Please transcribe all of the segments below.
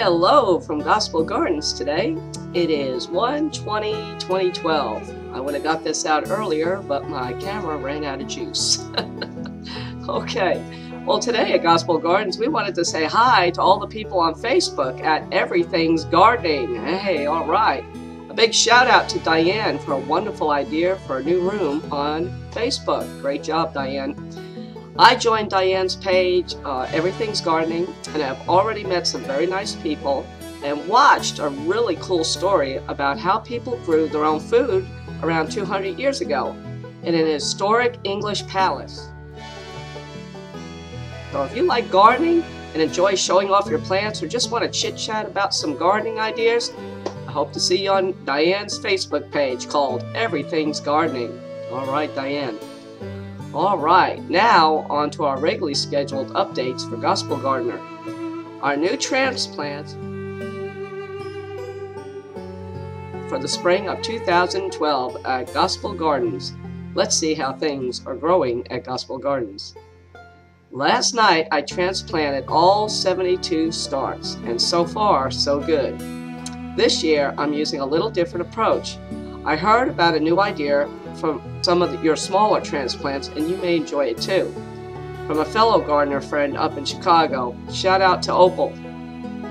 Hello from Gospel Gardens today. It is 1/20/2012. I would have got this out earlier, but my camera ran out of juice. Okay, well today at Gospel Gardens we wanted to say hi to all the people on Facebook at Everything's Gardening. Hey, alright. A big shout out to Diane for a wonderful idea for a new room on Facebook. Great job, Diane. I joined Diane's page, Everything's Gardening, and I've already met some very nice people and watched a really cool story about how people grew their own food around 200 years ago in an historic English palace. So if you like gardening and enjoy showing off your plants or just want to chit-chat about some gardening ideas, I hope to see you on Diane's Facebook page called Everything's Gardening. Alright, Diane. Alright, now on to our regularly scheduled updates for Gospel Gardener. Our new transplants for the spring of 2012 at Gospel Gardens. Let's see how things are growing at Gospel Gardens. Last night I transplanted all 72 starts, and so far so good. This year I'm using a little different approach. I heard about a new idea from some of your smaller transplants, and you may enjoy it too. From a fellow gardener friend up in Chicago, shout out to Opal.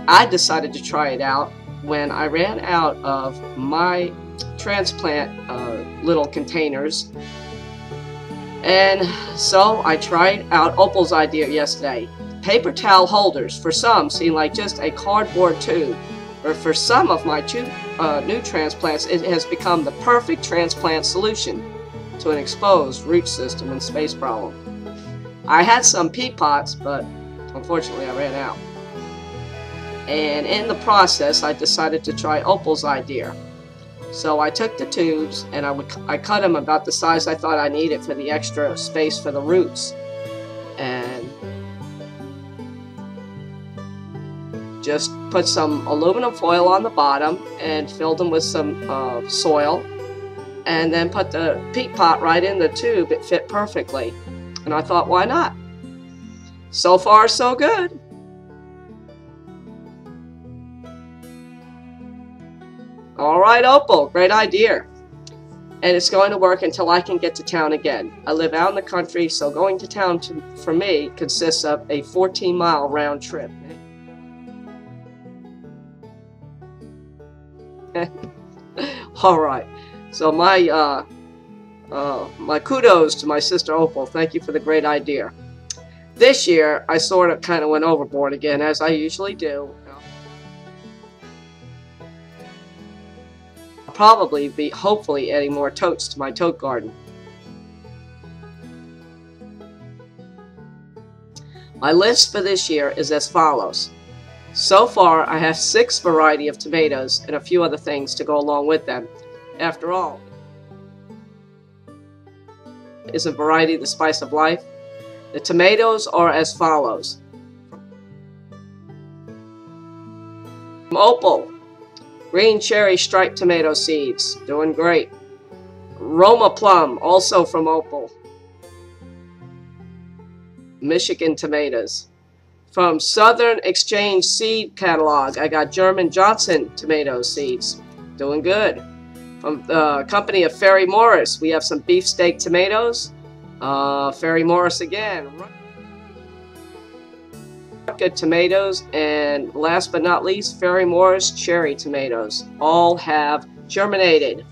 I decided to try it out when I ran out of my transplant little containers, and so I tried out Opal's idea yesterday. Paper towel holders for some seem like just a cardboard tube. But for some of my new transplants, it has become the perfect transplant solution to an exposed root system and space problem. I had some peat pots, but unfortunately I ran out. And in the process, I decided to try Opal's idea. So I took the tubes and I cut them about the size I thought I needed for the extra space for the roots. And just put some aluminum foil on the bottom and filled them with some soil, and then put the peat pot right in the tube. It fit perfectly, and I thought, why not? So far so good. Alright, Opal, great idea, and it's going to work until I can get to town again. I live out in the country, so going to town for me consists of a 14-mile round trip. Alright, so my kudos to my sister Opal. Thank you for the great idea. This year I sort of kind of went overboard again, as I usually do. I'll probably be hopefully adding more totes to my tote garden. My list for this year is as follows. So far, I have 6 varieties of tomatoes and a few other things to go along with them. After all, isn't variety the spice of life? The tomatoes are as follows. From Opal, green cherry striped tomato seeds, doing great. Roma plum, also from Opal. Michigan tomatoes. From Southern Exchange Seed Catalog, I got German Johnson tomato seeds. Doing good. From the company of Ferry Morris, we have some beefsteak tomatoes. Ferry Morris again. Good tomatoes. And last but not least, Ferry Morris cherry tomatoes. All have germinated.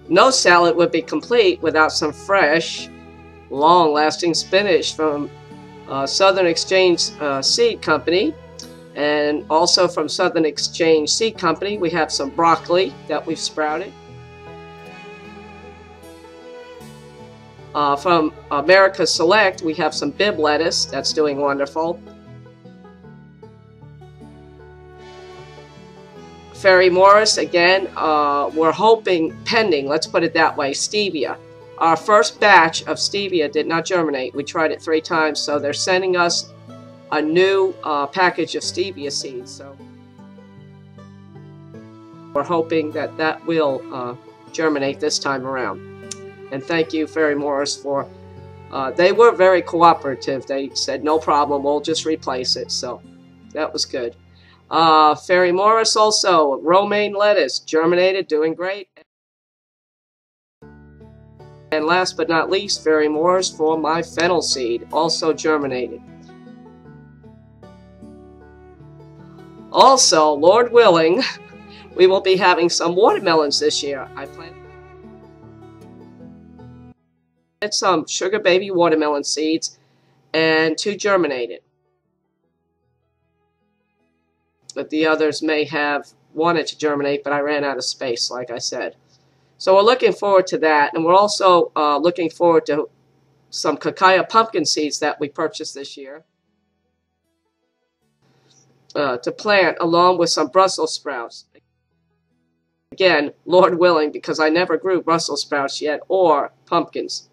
No salad would be complete without some fresh, long-lasting spinach from Southern Exchange Seed Company. And also from Southern Exchange Seed Company we have some broccoli that we've sprouted. From America Select we have some bib lettuce that's doing wonderful. Ferry Morris again, we're hoping, pending, let's put it that way, stevia. Our first batch of stevia did not germinate. We tried it 3 times, so they're sending us a new package of stevia seeds. So we're hoping that that will germinate this time around. And thank you, Ferry Morris, for they were very cooperative. They said, no problem, we'll just replace it. So that was good. Fairy Morris also, romaine lettuce, germinated, doing great. And last but not least, Fairy Morris for my fennel seed, also germinated. Also, Lord willing, we will be having some watermelons this year. I plan some sugar baby watermelon seeds and 2 germinated. But the others may have wanted to germinate, but I ran out of space, like I said. So we're looking forward to that, and we're also looking forward to some cacao pumpkin seeds that we purchased this year to plant along with some Brussels sprouts. Again, Lord willing, because I never grew Brussels sprouts yet or pumpkins.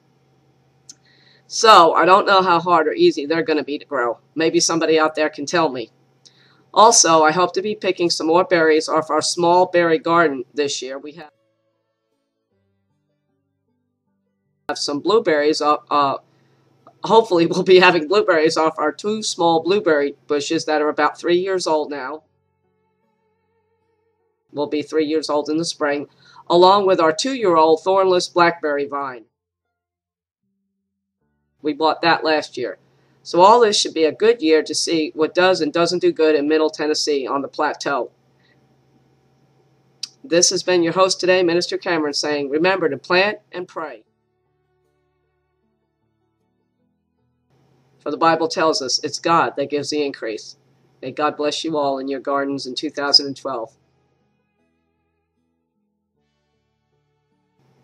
So I don't know how hard or easy they're going to be to grow. Maybe somebody out there can tell me. Also, I hope to be picking some more berries off our small berry garden this year. We have some blueberries. Hopefully, we'll be having blueberries off our 2 small blueberry bushes that are about 3 years old now. Will be 3 years old in the spring, along with our 2-year-old thornless blackberry vine. We bought that last year. So all this should be a good year to see what does and doesn't do good in Middle Tennessee on the plateau. This has been your host today, Minister Cameron, saying, remember to plant and pray. For the Bible tells us it's God that gives the increase. May God bless you all in your gardens in 2012.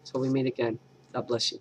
Till we meet again, God bless you.